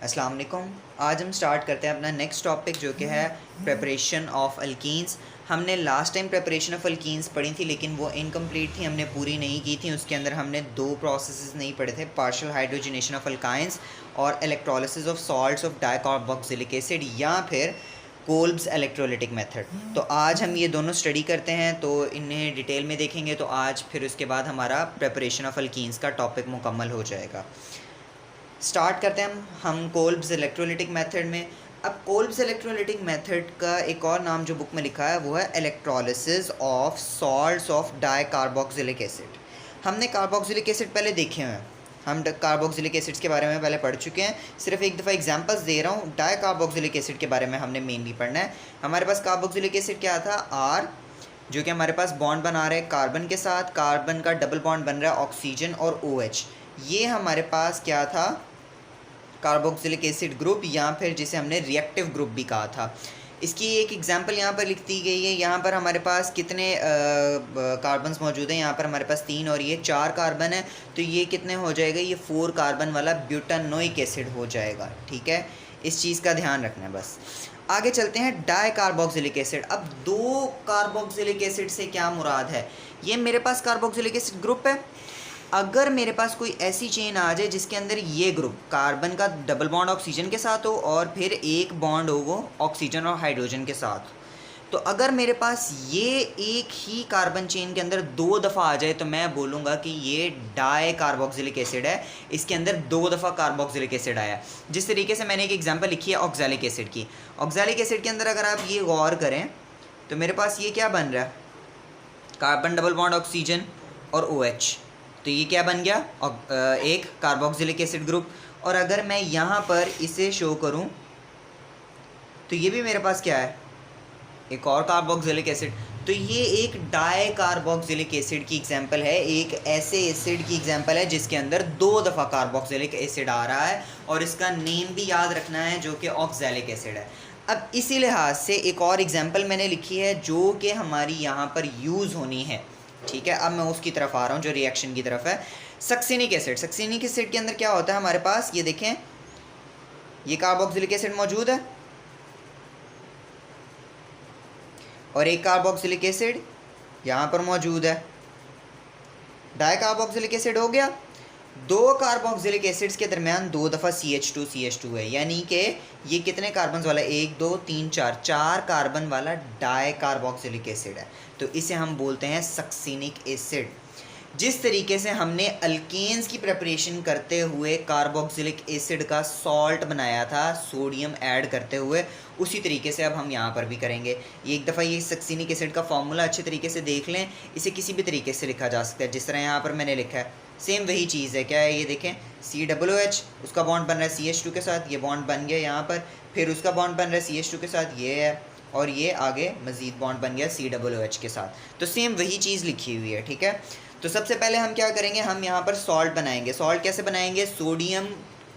अस्सलाम वालेकुम। आज हम स्टार्ट करते हैं अपना नेक्स्ट टॉपिक जो कि है प्रिपरेशन ऑफ अल्कीन्स। हमने last time preparation of alkenes पढ़ी थी लेकिन वो इनकम्प्लीट थी, हमने पूरी नहीं की थी। उसके अंदर हमने दो प्रोसेसेस नहीं पढ़े थे, पार्शियल हाइड्रोजनेशन ऑफ अल्काइंस और electrolysis of salts of dicarboxylic acid या फिर कोल्ब्स इलेक्ट्रोलिटिक मेथड। तो आज हम ये दोनों स्टडी करते हैं, तो इन्हें डिटेल में देखेंगे। तो आज फिर उसके बाद हमारा प्रिपरेशन ऑफ अल्कीन्स का टॉपिक मुकम्मल हो जाएगा। स्टार्ट करते हैं हम कोल्ब्स इलेक्ट्रोलिटिक मेथड में। अब कोल्ब्स इलेक्ट्रोलिटिक मेथड का एक और नाम जो बुक में लिखा है वो है electrolysis of salts of dicarboxylic acid. हमने कार्बोक्सिलिक एसिड पहले देखे हुए हैं, हम कार्बोक्सिलिक एसिड्स के बारे में पहले पढ़ चुके हैं। सिर्फ एक दफ़ा एग्जांपल्स दे रहा हूँ। डाइकार्बोक्सिलिक एसिड के बारे में हमने मेनली पढ़ना है। हमारे पास कार्बोक्सिलिक एसिड क्या था, आर, जो कि हमारे पास बॉन्ड बना रहा है कार्बन के साथ, कार्बन का डबल बॉन्ड बन रहा है ऑक्सीजन और OH। ये हमारे पास क्या था, कार्बोक्सिलिक एसिड ग्रुप, या फिर जिसे हमने रिएक्टिव ग्रुप भी कहा था। इसकी एक एग्जांपल यहाँ पर लिख दी गई है। यहाँ पर हमारे पास कितने कार्बन्स मौजूद हैं, यहाँ पर हमारे पास 3 और ये 4 कार्बन है। तो ये कितने हो जाएगा, ये 4 कार्बन वाला ब्यूटानोइक एसिड हो जाएगा। ठीक है, इस चीज़ का ध्यान रखना है बस। आगे चलते हैं डाइकार्बोक्सिलिक एसिड। अब दो कार्बोक्सिलिक एसिड से क्या मुराद है, ये मेरे पास कार्बोक्सिलिक एसिड ग्रुप है। अगर मेरे पास कोई ऐसी चेन आ जाए जिसके अंदर ये ग्रुप कार्बन का डबल बॉन्ड ऑक्सीजन के साथ हो और फिर एक बॉन्ड हो वो ऑक्सीजन और हाइड्रोजन के साथ, तो अगर मेरे पास ये एक ही कार्बन चेन के अंदर 2 दफ़ा आ जाए तो मैं बोलूँगा कि ये डाई कार्बोक्सिलिक एसिड है। इसके अंदर 2 दफ़ा कार्बोक्सिलिक एसिड आया। जिस तरीके से मैंने एक एग्जांपल लिखी है ऑक्सैलिक एसिड की। ऑक्सैलिक एसिड के अंदर अगर आप ये गौर करें तो मेरे पास ये क्या बन रहा है, कार्बन डबल बॉन्ड ऑक्सीजन और OH। तो ये क्या बन गया, एक कार्बोक्सिलिक एसिड ग्रुप। और अगर मैं यहाँ पर इसे शो करूँ तो ये भी मेरे पास क्या है, एक और कार्बोक्सिलिक एसिड। तो ये एक डाई कार्बोक्सिलिक एसिड की एग्जांपल है, एक ऐसे एसिड की एग्जांपल है जिसके अंदर 2 दफ़ा कार्बोक्सिलिक एसिड आ रहा है और इसका नेम भी याद रखना है जो कि ऑक्सैलिक एसिड है। अब इसी लिहाज से एक और एग्जांपल मैंने लिखी है जो कि हमारी यहाँ पर यूज़ होनी है। ठीक है, अब मैं उसकी तरफ आ रहा हूँ जो रिएक्शन की तरफ है। Succinic acid. सक्सिनिक एसिड के अंदर क्या होता है हमारे पास, ये देखें, ये कार्बोक्सिलिक एसिड मौजूद है और एक कार्बोक्सिलिक एसिड यहाँ पर मौजूद है। डाई कार्बोक्सिलिक एसिड हो गया। 2 कार्बोक्सिलिक एसिड्स के दरमियान 2 दफ़ा CH2 है, यानी कि ये कितने कार्बन वाला, 1 2 3 4 कार्बन वाला डाई कार्बोक्सिलिक एसिड है। तो इसे हम बोलते हैं सक्सिनिक एसिड। जिस तरीके से हमने अल्केन्स की प्रिपरेशन करते हुए कार्बोक्सिलिक एसिड का सॉल्ट बनाया था सोडियम ऐड करते हुए, उसी तरीके से अब हम यहाँ पर भी करेंगे। ये एक दफ़ा ये सक्सिनिक एसिड का फॉर्मूला अच्छे तरीके से देख लें। इसे किसी भी तरीके से लिखा जा सकता है, जिस तरह यहाँ पर मैंने लिखा है सेम वही चीज़ है। क्या है ये देखें, COOH, उसका बॉन्ड बन रहा है CH2 के साथ, ये बॉन्ड बन गया यहाँ पर, फिर उसका बॉन्ड बन रहा है CH2 के साथ, ये है, और ये आगे मज़ीद बॉन्ड बन गया COOH के साथ। तो सेम वही चीज़ लिखी हुई है। ठीक है, तो सबसे पहले हम क्या करेंगे, हम यहाँ पर सॉल्ट बनाएंगे। सॉल्ट कैसे बनाएंगे, सोडियम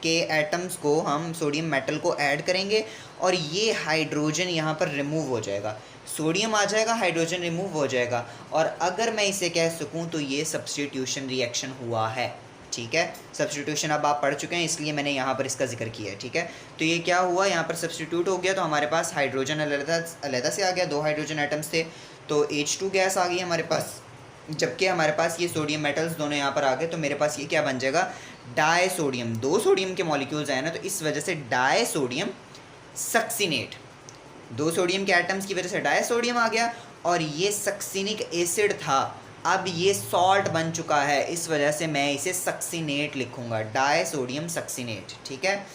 के एटम्स को, हम सोडियम मेटल को ऐड करेंगे और ये हाइड्रोजन यहाँ पर रिमूव हो जाएगा, सोडियम आ जाएगा, हाइड्रोजन रिमूव हो जाएगा। और अगर मैं इसे कह सकूँ तो ये सब्स्टिट्यूशन रिएक्शन हुआ है। ठीक है, सब्स्टिट्यूशन अब आप पढ़ चुके हैं इसलिए मैंने यहाँ पर इसका जिक्र किया है। ठीक है, तो ये क्या हुआ, यहाँ पर सब्स्टिट्यूट हो गया। तो हमारे पास हाइड्रोजन अलग से आ गया, 2 हाइड्रोजन एटम्स थे, तो H2 गैस आ गई हमारे पास, जबकि हमारे पास ये सोडियम मेटल्स दोनों यहाँ पर आ गए। तो मेरे पास ये क्या बन जाएगा, डाई सोडियम। 2 सोडियम के मॉलिक्यूल्स आए ना, तो इस वजह से डाई सोडियम सक्सिनेट, 2 सोडियम के एटम्स की वजह से डाई सोडियम आ गया और ये सक्सिनिक एसिड था। अब ये सॉल्ट बन चुका है, इस वजह से मैं इसे सक्सिनेट लिखूंगा, डाई सोडियम सक्सिनेट। ठीक है,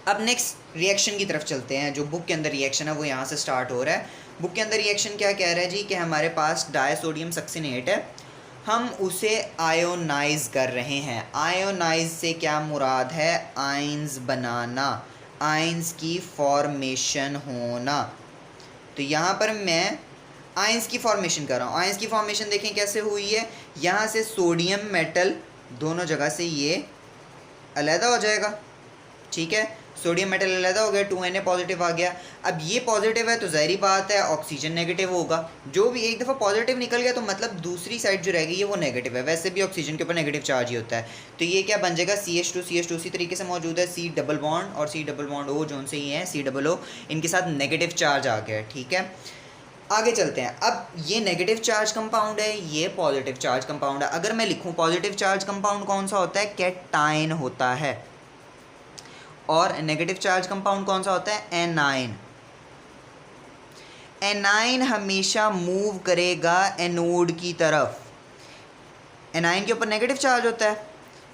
अब नेक्स्ट रिएक्शन की तरफ चलते हैं। जो बुक के अंदर रिएक्शन है वो यहाँ से स्टार्ट हो रहा है। बुक के अंदर रिएक्शन क्या कह रहा है जी, कि हमारे पास डाई सोडियम सक्सिनेट है, हम उसे आयोनाइज कर रहे हैं। आयोनाइज से क्या मुराद है, आयंस बनाना, आयंस की फॉर्मेशन होना। तो यहाँ पर मैं आयंस की फॉर्मेशन कर रहा हूँ। आयंस की फॉर्मेशन देखें कैसे हुई है, यहाँ से सोडियम मेटल दोनों जगह से ये अलहदा हो जाएगा। ठीक है, सोडियम मेटल अलग हो गया, 2Na पॉजिटिव आ गया। अब ये पॉजिटिव है तो ज़ाहिरी बात है ऑक्सीजन नेगेटिव होगा। जो भी एक दफ़ा पॉजिटिव निकल गया तो मतलब दूसरी साइड जो रह गई है वो नेगेटिव है। वैसे भी ऑक्सीजन के ऊपर नेगेटिव चार्ज ही होता है। तो ये क्या बन जाएगा, CH2 उसी तरीके से मौजूद है, C डबल बॉन्ड और C double bond O zone से ही है, COO, इनके साथ नेगेटिव चार्ज आ गया। ठीक है, आगे चलते हैं। अब ये नेगेटिव चार्ज कंपाउंड है, ये पॉजिटिव चार्ज कंपाउंड है। अगर मैं लिखूं पॉजिटिव चार्ज कंपाउंड कौन सा होता है, कैटायन होता है, और नेगेटिव चार्ज कंपाउंड कौन सा होता है, एनायन। एनायन हमेशा मूव करेगा एनोड की तरफ। एनायन के ऊपर नेगेटिव चार्ज होता है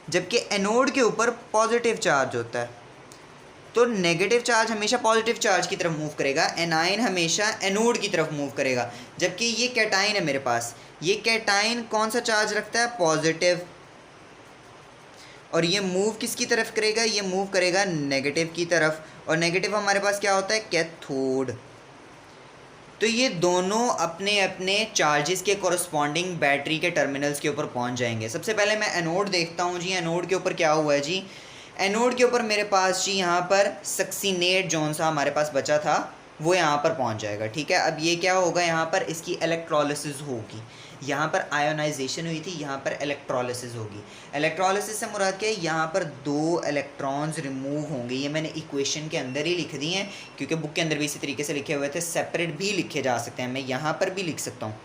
जबकि एनोड के ऊपर पॉजिटिव चार्ज होता है। तो नेगेटिव चार्ज हमेशा पॉजिटिव चार्ज की तरफ मूव करेगा, एनायन हमेशा एनोड की तरफ मूव करेगा। जबकि ये कैटायन है मेरे पास, ये कैटायन कौन सा चार्ज रखता है, पॉजिटिव, और ये मूव किसकी तरफ करेगा, ये मूव करेगा नेगेटिव की तरफ। और नेगेटिव हमारे पास क्या होता है, कैथोड। तो ये दोनों अपने अपने चार्जेस के कॉरस्पॉन्डिंग बैटरी के टर्मिनल्स के ऊपर पहुंच जाएंगे। सबसे पहले मैं एनोड देखता हूँ जी, एनोड के ऊपर क्या हुआ है जी, एनोड के ऊपर मेरे पास जी यहाँ पर सक्सीनेट जौन सा हमारे पास बचा था वो यहाँ पर पहुँच जाएगा। ठीक है, अब ये क्या होगा, यहाँ पर इसकी इलेक्ट्रोलिसिस होगी। यहाँ पर आयोनाइजेशन हुई थी, यहाँ पर इलेक्ट्रोलिसिस होगी। इलेक्ट्रोलिसिस से मुराद क्या है, यहाँ पर 2 इलेक्ट्रॉन्स रिमूव होंगे। ये मैंने इक्वेशन के अंदर ही लिख दी हैं क्योंकि बुक के अंदर भी इसी तरीके से लिखे हुए थे। सेपरेट भी लिखे जा सकते हैं, मैं यहाँ पर भी लिख सकता हूँ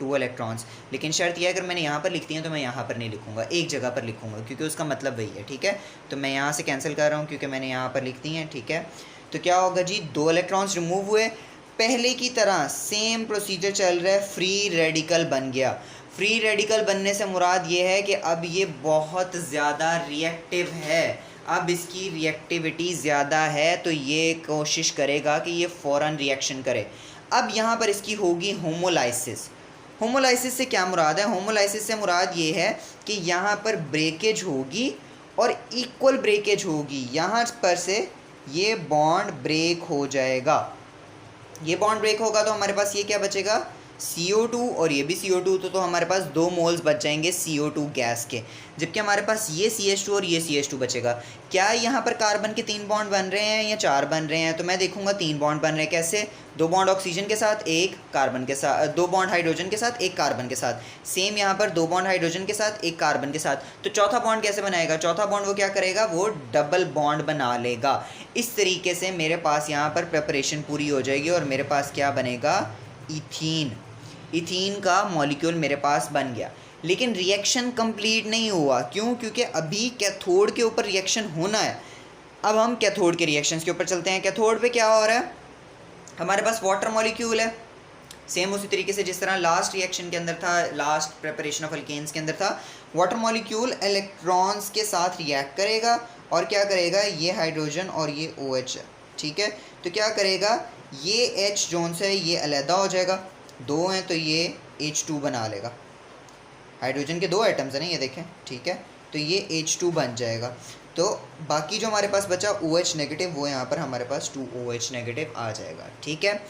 2 इलेक्ट्रॉन्स, लेकिन शर्त यह अगर मैंने यहाँ पर लिखती हैं तो मैं यहाँ पर नहीं लिखूँगा, एक जगह पर लिखूँगा क्योंकि उसका मतलब वही है। ठीक है, तो मैं यहाँ से कैंसिल कर रहा हूँ क्योंकि मैंने यहाँ पर लिख दी हैं। ठीक है, तो क्या होगा जी, 2 इलेक्ट्रॉन्स रिमूव हुए, पहले की तरह सेम प्रोसीजर चल रहा है, फ्री रेडिकल बन गया। फ्री रेडिकल बनने से मुराद ये है कि अब ये बहुत ज़्यादा रिएक्टिव है, अब इसकी रिएक्टिविटी ज़्यादा है, तो ये कोशिश करेगा कि ये फ़ौरन रिएक्शन करे। अब यहाँ पर इसकी होगी होमोलाइसिस। होमोलाइसिस से क्या मुराद है, होमोलाइसिस से मुराद ये है कि यहाँ पर ब्रेकेज होगी और इक्वल ब्रेकेज होगी। यहाँ पर से ये बॉन्ड ब्रेक हो जाएगा, ये बॉन्ड ब्रेक होगा तो हमारे पास ये क्या बचेगा, CO2, और ये भी CO2, तो हमारे पास 2 मोल्स बच जाएंगे CO2 गैस के। जबकि हमारे पास ये CH2 और ये CH2 बचेगा। क्या यहाँ पर कार्बन के 3 बॉन्ड बन रहे हैं या 4 बन रहे हैं, तो मैं देखूंगा 3 बॉन्ड बन रहे हैं। कैसे, 2 बॉन्ड ऑक्सीजन के साथ, 1 कार्बन के साथ, 2 बॉन्ड हाइड्रोजन के साथ, 1 कार्बन के साथ। सेम यहाँ पर 2 बॉन्ड हाइड्रोजन के साथ, 1 कार्बन के साथ। तो चौथा बॉन्ड कैसे बनाएगा, चौथा बॉन्ड वो क्या करेगा, वो डबल बॉन्ड बना लेगा। इस तरीके से मेरे पास यहाँ पर प्रिपरेशन पूरी हो जाएगी और मेरे पास क्या बनेगा, इथीन। इथीन का मॉलिक्यूल मेरे पास बन गया। लेकिन रिएक्शन कंप्लीट नहीं हुआ, क्यों, क्योंकि अभी कैथोड के ऊपर रिएक्शन होना है। अब हम कैथोड के रिएक्शंस के ऊपर चलते हैं। कैथोड पे क्या हो रहा है, हमारे पास वाटर मॉलिक्यूल है, सेम उसी तरीके से जिस तरह लास्ट रिएक्शन के अंदर था, लास्ट प्रिपरेशन ऑफ अल्केन्स के अंदर था। वाटर मॉलिक्यूल इलेक्ट्रॉन्स के साथ रिएक्ट करेगा और क्या करेगा, ये हाइड्रोजन और ये OH है। ठीक है, तो क्या करेगा, ये H जोन से ये अलहदा हो जाएगा, 2 हैं तो ये H2 बना लेगा। हाइड्रोजन के 2 एटम्स हैं ना, ये देखें। ठीक है, तो ये H2 बन जाएगा। तो बाकी जो हमारे पास बचा OH नेगेटिव, वो यहाँ पर हमारे पास 2OH नेगेटिव आ जाएगा। ठीक है,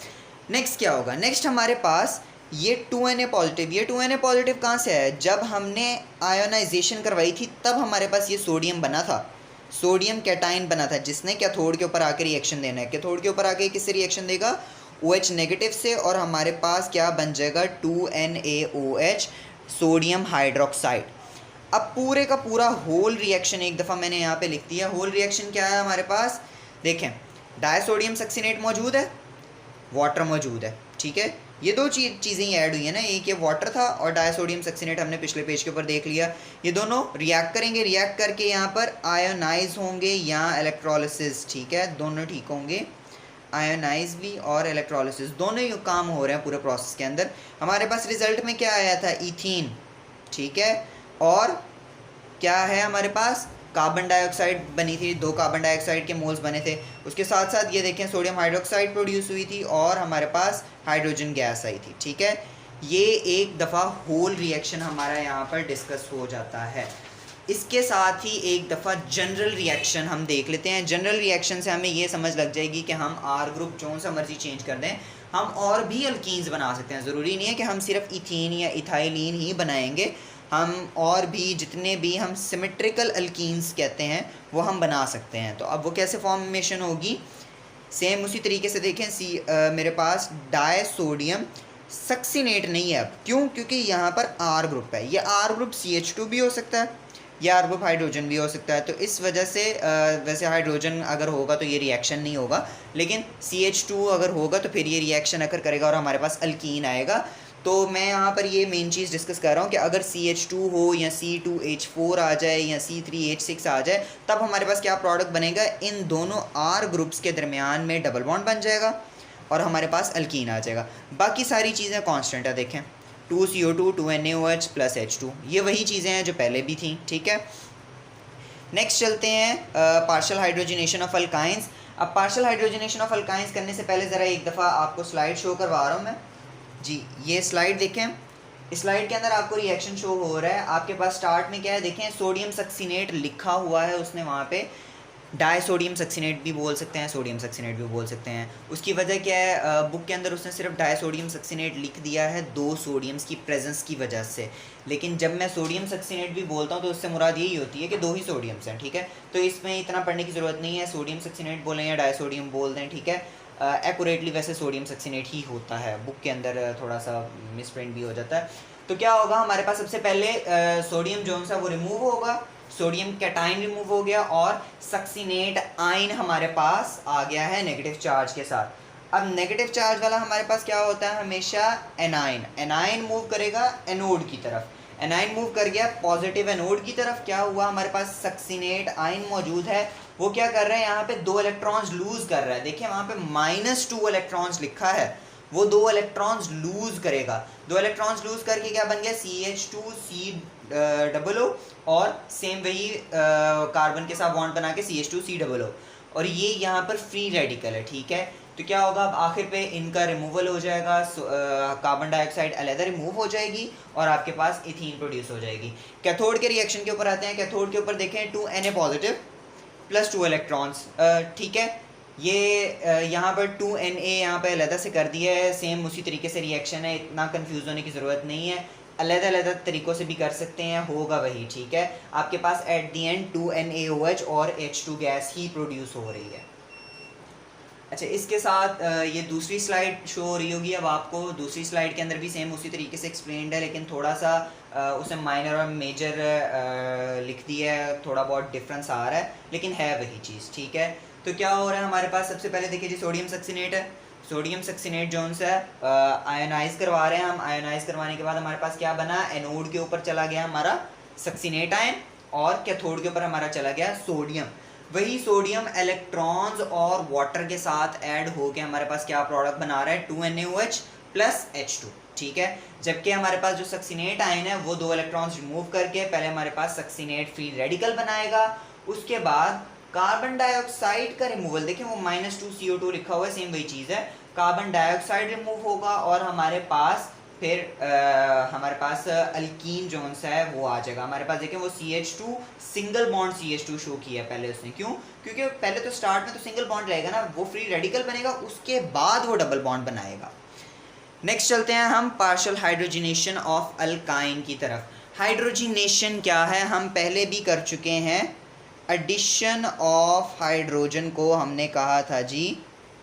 नेक्स्ट क्या होगा, नेक्स्ट हमारे पास ये 2Na पॉजिटिव। ये 2Na पॉजिटिव कहाँ से आया, जब हमने आयोनाइजेशन करवाई थी तब हमारे पास ये सोडियम बना था, सोडियम कैटाइन बना था, जिसने कैथोड के ऊपर आकर रिएक्शन देना है। कैथोड के ऊपर आके किससे रिएक्शन देगा, OH नेगेटिव से, और हमारे पास क्या बन जाएगा, 2NaOH, सोडियम हाइड्रोक्साइड। अब पूरे का पूरा होल रिएक्शन एक दफ़ा मैंने यहाँ पे लिख दिया। होल रिएक्शन क्या है हमारे पास, देखें, डायसोडियम सक्सीनेट मौजूद है, वाटर मौजूद है। ठीक है, ये 2 चीज़ें ही ऐड हुई है ना, एक ये वाटर था और डायसोडियम सक्सीनेट हमने पिछले पेज के ऊपर देख लिया। ये दोनों रिएक्ट करेंगे, रिएक्ट करके यहाँ पर आयोनाइज होंगे या इलेक्ट्रोलिसिस। ठीक है, दोनों ठीक होंगे, आयोनाइज भी और इलेक्ट्रोलिसिस दोनों ही काम हो रहे हैं पूरे प्रोसेस के अंदर। हमारे पास रिजल्ट में क्या आया था, इथीन। ठीक है, और क्या है हमारे पास, कार्बन डाइऑक्साइड बनी थी, 2 कार्बन डाइऑक्साइड के मोल्स बने थे। उसके साथ साथ ये देखें सोडियम हाइड्रोक्साइड प्रोड्यूस हुई थी और हमारे पास हाइड्रोजन गैस आई थी। ठीक है, ये एक दफ़ा होल रिएक्शन हमारा यहाँ पर डिस्कस हो जाता है। इसके साथ ही एक दफ़ा जनरल रिएक्शन हम देख लेते हैं। जनरल रिएक्शन से हमें ये समझ लग जाएगी कि हम R ग्रुप जो सा मर्जी चेंज कर दें, हम और भी अल्कीन्स बना सकते हैं। ज़रूरी नहीं है कि हम सिर्फ इथीन या इथाइलिन ही बनाएंगे, हम और भी जितने भी हम सिमेट्रिकल अल्कीन्स कहते हैं वो हम बना सकते हैं। तो अब वो कैसे फॉर्मेशन होगी, सेम उसी तरीके से देखें। मेरे पास डाई सोडियम सक्सीनेट नहीं है। अब क्यों? क्योंकि यहाँ पर आर ग्रुप है। ये आर ग्रुप CH2 भी हो सकता है, या आर ग्रुप हाइड्रोजन भी हो सकता है। तो इस वजह से वैसे हाइड्रोजन अगर होगा तो ये रिएक्शन नहीं होगा, लेकिन CH2 अगर होगा तो फिर ये रिएक्शन अकर करेगा और हमारे पास अल्कीन आएगा। तो मैं यहाँ पर ये मेन चीज़ डिस्कस कर रहा हूँ कि अगर CH2 हो या C2H4 आ जाए या C3H6 आ जाए, तब हमारे पास क्या प्रोडक्ट बनेगा, इन दोनों R ग्रुप्स के दरमियान में डबल बॉन्ड बन जाएगा और हमारे पास अल्कीन आ जाएगा। बाकी सारी चीज़ें कांस्टेंट है। देखें 2CO2 2NaOH प्लस H2, ये वही चीज़ें हैं जो पहले भी थी। ठीक है, नेक्स्ट चलते हैं पार्शियल हाइड्रोजनेशन ऑफ अल्काइंस। अब पार्शियल हाइड्रोजनेशन ऑफ अल्काइंस करने से पहले ज़रा एक दफ़ा आपको स्लाइड शो करवा रहा हूँ मैं जी। ये स्लाइड देखें, इस स्लाइड के अंदर आपको रिएक्शन शो हो रहा है। आपके पास स्टार्ट में क्या है, देखें सोडियम सक्सीनेट लिखा हुआ है उसने वहाँ पे। डाई सोडियम सक्सीनेट भी बोल सकते हैं, सोडियम सक्सीनेट भी बोल सकते हैं। उसकी वजह क्या है, बुक के अंदर उसने सिर्फ डाई सोडियम सक्सीनेट लिख दिया है 2 सोडियम्स की प्रेजेंस की वजह से। लेकिन जब मैं सोडियम सक्सीनेट भी बोलता हूँ तो उससे मुराद यही होती है कि 2 ही सोडियम्स हैं। ठीक है, तो इसमें इतना पढ़ने की ज़रूरत नहीं है, सोडियम सक्सीनेट बोलें या डाई सोडियम बोल दें। ठीक है, एक्यूरेटली वैसे सोडियम सक्सीनेट ही होता है, बुक के अंदर थोड़ा सा मिसप्रिंट भी हो जाता है। तो क्या होगा, हमारे पास सबसे पहले सोडियम जो सा वो रिमूव होगा, सोडियम कैटाइन रिमूव हो गया और सक्सीनेट आयन हमारे पास आ गया है नेगेटिव चार्ज के साथ। अब नेगेटिव चार्ज वाला हमारे पास क्या होता है, हमेशा एनाइन। एनाइन मूव करेगा एनोड की तरफ, एनाइन मूव कर गया पॉजिटिव एनोड की तरफ। क्या हुआ, हमारे पास सक्सीनेट आयन मौजूद है, वो क्या कर रहे हैं, यहाँ पे 2 इलेक्ट्रॉन्स लूज कर रहा है। देखिए वहाँ पे -2 इलेक्ट्रॉन्स लिखा है, वो 2 इलेक्ट्रॉन्स लूज करेगा। 2 इलेक्ट्रॉन्स लूज करके क्या बन गया, CH2COO और सेम वही कार्बन के साथ बॉन्ड बना के CH2COO, और ये यहाँ पर फ्री रेडिकल है। ठीक है, तो क्या होगा, अब आखिर पे इनका रिमूवल हो जाएगा, कार्बन डाइऑक्साइड अलग रिमूव हो जाएगी और आपके पास इथीन प्रोड्यूस हो जाएगी। कैथोड के रिएक्शन के ऊपर आते हैं। कैथोड के ऊपर देखें 2Na पॉजिटिव प्लस 2 इलेक्ट्रॉन्स। ठीक है, ये यहाँ पर 2Na यहाँ पे अलग से कर दिया है, सेम उसी तरीके से रिएक्शन है, इतना कंफ्यूज होने की ज़रूरत नहीं है, अलग अलग तरीक़ों से भी कर सकते हैं, होगा वही। ठीक है, आपके पास एट दी एंड 2NaOH और H2 गैस ही प्रोड्यूस हो रही है। अच्छा, इसके साथ ये दूसरी स्लाइड शो हो रही होगी अब आपको। दूसरी स्लाइड के अंदर भी सेम उसी तरीके से एक्सप्लेन्ड है, लेकिन थोड़ा सा उसने माइनर और मेजर लिख दिया है, थोड़ा बहुत डिफरेंस आ रहा है, लेकिन है वही चीज़। ठीक है, तो क्या हो रहा है हमारे पास, सबसे पहले देखिए जी सोडियम सक्सीनेट है। सोडियम सक्सीनेट जो सा आयोनाइज करवा रहे हैं हम। आयोनाइज करवाने के बाद हमारे पास क्या बना, एनोड के ऊपर चला गया हमारा सक्सीनेट आयन और कैथोड के ऊपर हमारा चला गया सोडियम। वही सोडियम इलेक्ट्रॉन्स और वाटर के साथ ऐड होके हमारे पास क्या प्रोडक्ट बना रहा है, 2NaOH प्लस H2। ठीक है, जबकि हमारे पास जो सक्सीनेट आयन है वो 2 इलेक्ट्रॉन्स रिमूव करके पहले हमारे पास सक्सीनेट फ्री रेडिकल बनाएगा, उसके बाद कार्बन डाइऑक्साइड का रिमूवल। देखिए वो -2 CO2 लिखा हुआ है, सेम वही चीज़ है, कार्बन डाइऑक्साइड रिमूव होगा और हमारे पास फिर हमारे पास अल्कीन जोन सा है वो आ जाएगा हमारे पास। देखिए वो CH2 single bond CH2 show किया है पहले उसने, क्यों, क्योंकि पहले तो स्टार्ट में तो सिंगल बॉन्ड रहेगा ना, वो फ्री रेडिकल बनेगा, उसके बाद वो डबल बॉन्ड बनाएगा। नेक्स्ट चलते हैं हम पार्शियल हाइड्रोजनेशन ऑफ अल्काइन की तरफ। हाइड्रोजनेशन क्या है, हम पहले भी कर चुके हैं। एडिशन ऑफ हाइड्रोजन को हमने कहा था जी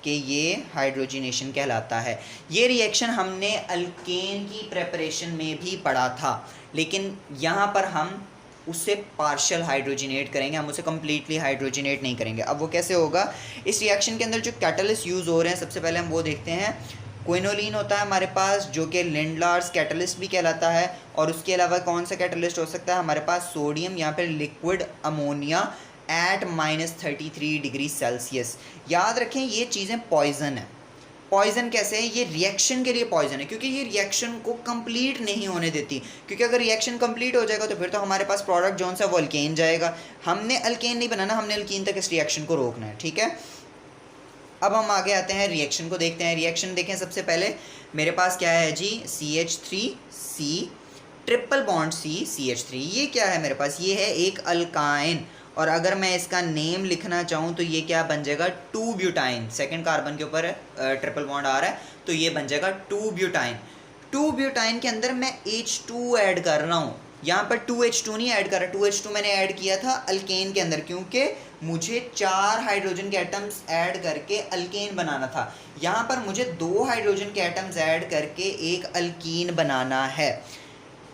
कि ये हाइड्रोजनेशन कहलाता है। ये रिएक्शन हमने अल्केन की प्रेपरेशन में भी पढ़ा था, लेकिन यहाँ पर हम उससे पार्शियल हाइड्रोजनेट करेंगे, हम उसे कम्प्लीटली हाइड्रोजनेट नहीं करेंगे। अब वो कैसे होगा, इस रिएक्शन के अंदर जो कैटलिस्ट यूज़ हो रहे हैं सबसे पहले हम वो देखते हैं। क्विनोलिन होता है हमारे पास जो कि लिंडलार्स कैटलिस्ट भी कहलाता है, और उसके अलावा कौन सा कैटलिस्ट हो सकता है हमारे पास, सोडियम यहाँ पर liquid ammonia at -33 degree Celsius. याद रखें ये चीज़ें पॉइजन है। पॉइजन कैसे है, ये रिएक्शन के लिए पॉइजन है क्योंकि ये रिएक्शन को कंप्लीट नहीं होने देती, क्योंकि अगर रिएक्शन कंप्लीट हो जाएगा तो फिर तो हमारे पास प्रोडक्ट जो सा वो अल्केन जाएगा। हमने अल्केन नहीं बनाना, हमने अल्कीन तक इस रिएक्शन को रोकना है। ठीक है, अब हम आगे आते हैं, रिएक्शन को देखते हैं। रिएक्शन देखें, सबसे पहले मेरे पास क्या है जी, CH3C ट्रिपल बॉन्ड CH3। ये क्या है मेरे पास, ये है एक अल्काइन, और अगर मैं इसका नेम लिखना चाहूँ तो ये क्या बन जाएगा, 2 ब्यूटाइन। सेकेंड कार्बन के ऊपर ट्रिपल बॉन्ड आ रहा है तो ये बन जाएगा 2 ब्यूटाइन। 2 ब्यूटाइन के अंदर मैं H2 ऐड कर रहा हूँ, यहाँ पर 2H2 नहीं ऐड कर रहा, 2H2 मैंने ऐड किया था अल्केन के अंदर, क्योंकि मुझे 4 हाइड्रोजन के एटम्स ऐड करके अल्केन बनाना था। यहाँ पर मुझे 2 हाइड्रोजन के एटम्स ऐड करके एक अल्कीन बनाना है।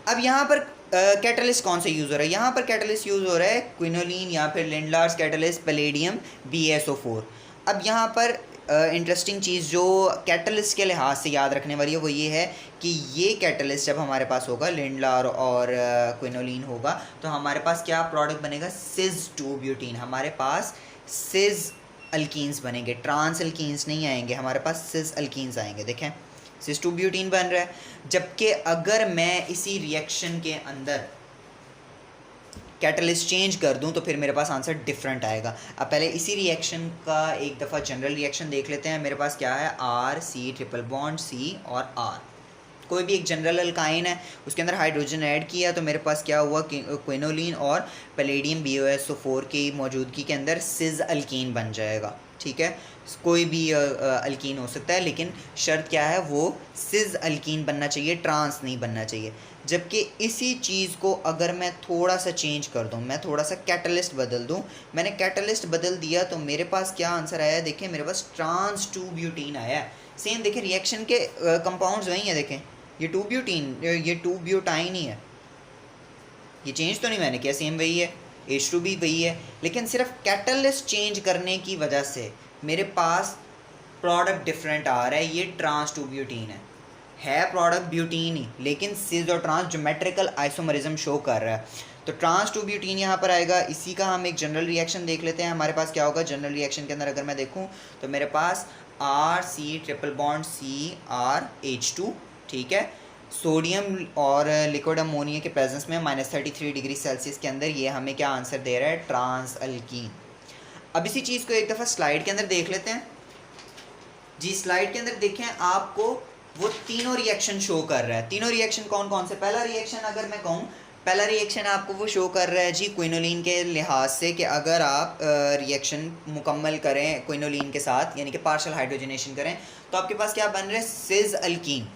अब यहाँ पर कैटलिस्ट कौन सा यूज़ हो रहा है? यहाँ पर कैटलिस्ट यूज़ हो रहा है क्विनोलिन या फिर लिंडलार्स कैटलिस्ट पैलेडियम BaSO4। अब यहाँ पर इंटरेस्टिंग चीज़ जो कैटलिस्ट के लिहाज से याद रखने वाली है वो ये है कि ये कैटलिस्ट जब हमारे पास होगा, लिंडलार और क्विनोलिन होगा, तो हमारे पास क्या प्रोडक्ट बनेगा? सिस 2 ब्यूटीन। हमारे पास सिस अल्कीन्स बनेंगे, ट्रांस अल्कीन्स नहीं आएंगे, हमारे पास सिस अल्कीन्स आएंगे। देखें, सिस 2 ब्यूटीन बन रहा है। जबकि अगर मैं इसी रिएक्शन के अंदर कैटलिस्ट चेंज कर दूं तो फिर मेरे पास आंसर डिफरेंट आएगा। अब पहले इसी रिएक्शन का एक दफ़ा जनरल रिएक्शन देख लेते हैं। मेरे पास क्या है? R, C triple bond C और R। कोई भी एक जनरल अल्काइन है, उसके अंदर हाइड्रोजन ऐड किया तो मेरे पास क्या हुआ? क्विनोलिन और पैलेडियम BaSO4 की मौजूदगी के अंदर सिस अल्कीन बन जाएगा। ठीक है, कोई भी अल्कीन हो सकता है, लेकिन शर्त क्या है? वो सिस अल्कीन बनना चाहिए, ट्रांस नहीं बनना चाहिए। जबकि इसी चीज़ को अगर मैं थोड़ा सा चेंज कर दूं, मैं थोड़ा सा कैटलिस्ट बदल दूं, मैंने कैटलिस्ट बदल दिया तो मेरे पास क्या आंसर आया? देखें, मेरे पास ट्रांस 2 ब्यूटीन आया है। सेम देखें, रिएक्शन के कंपाउंड्स वही हैं। देखें, ये 2 ब्यूटीन, ये 2 ब्यूटाइन ही है, ये चेंज तो नहीं मैंने किया, सेम वही है, H2 भी वही है, लेकिन सिर्फ कैटलिस्ट चेंज करने की वजह से मेरे पास प्रोडक्ट डिफरेंट आ रहा है। ये ट्रांस 2 ब्यूटीन है प्रोडक्ट ब्यूटीन ही, लेकिन सिस और ट्रांस ज्योमेट्रिकल आइसोमरिज्म शो कर रहा है। तो ट्रांस 2 ब्यूटीन यहाँ पर आएगा। इसी का हम एक जनरल रिएक्शन देख लेते हैं। हमारे पास क्या होगा जनरल रिएक्शन के अंदर? अगर मैं देखूँ तो मेरे पास R, C triple bond CrH2, ठीक है, सोडियम और लिक्विड अमोनिया के प्रेजेंस में -33 डिग्री सेल्सियस के अंदर ये हमें क्या आंसर दे रहा है? Trans alkene. अब इसी चीज़ को एक दफ़ा स्लाइड के अंदर देख लेते हैं जी। स्लाइड के अंदर देखें, आपको वो तीनों रिएक्शन शो कर रहा है। तीनों रिएक्शन कौन कौन से? पहला रिएक्शन अगर मैं कहूँ, पहला रिएक्शन आपको वो शो कर रहा है जी क्विनोलिन के लिहाज से कि अगर आप रिएक्शन मुकम्मल करें क्विनोलिन के साथ, यानी कि पार्शियल हाइड्रोजनेशन करें, तो आपके पास क्या बन रहा है? सिस अल्कीन।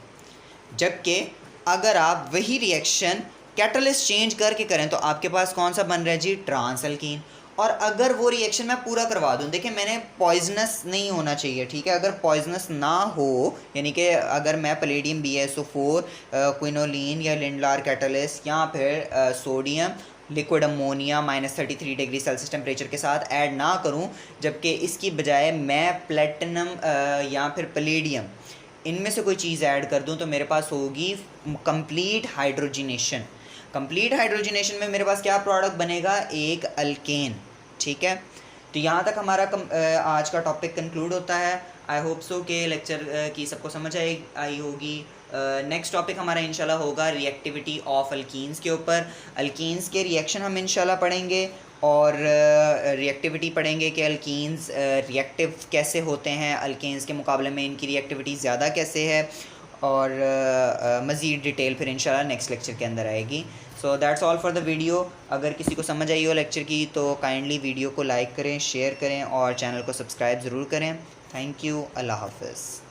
जबकि अगर आप वही रिएक्शन कैटलिस्ट चेंज करके करें तो आपके पास कौन सा बन रहा है जी? Trans alkyne. और अगर वो रिएक्शन मैं पूरा करवा दूं, देखिए मैंने पॉइजनस नहीं होना चाहिए, ठीक है, अगर पॉइजनस ना हो, यानी कि अगर मैं पैलेडियम BaSO4 क्विनोलिन या लिंडलार कैटलिस्ट या फिर sodium liquid ammonia -33 degree Celsius temperature के साथ ऐड ना करूं, जबकि इसकी बजाय मैं प्लेटिनम या फिर पैलेडियम, इनमें से कोई चीज़ ऐड कर दूं, तो मेरे पास होगी कंप्लीट हाइड्रोजिनेशन। कंप्लीट हाइड्रोजिनेशन में मेरे पास क्या प्रोडक्ट बनेगा? एक अल्केन। ठीक है, तो यहाँ तक हमारा आज का टॉपिक कंक्लूड होता है। आई होप सो कि लेक्चर की सबको समझ आई होगी। नेक्स्ट टॉपिक हमारा इंशाल्लाह होगा रिएक्टिविटी ऑफ अल्कीन्स के ऊपर। अल्कीन्स के रिएक्शन हम इंशाल्लाह पढ़ेंगे और रिएक्टिविटी पढ़ेंगे कि अल्कीन्स रिएक्टिव कैसे होते हैं, अल्केन्स के मुकाबले में इनकी रिएक्टिविटी ज़्यादा कैसे है, और मज़ीद डिटेल फिर इंशाल्लाह नेक्स्ट लेक्चर के अंदर आएगी। So that's all for the video. अगर किसी को समझ आई हो लेक्चर की तो काइंडली वीडियो को लाइक करें, शेयर करें और चैनल को सब्सक्राइब ज़रूर करें। Thank you. अल्लाह हाफ़िज़।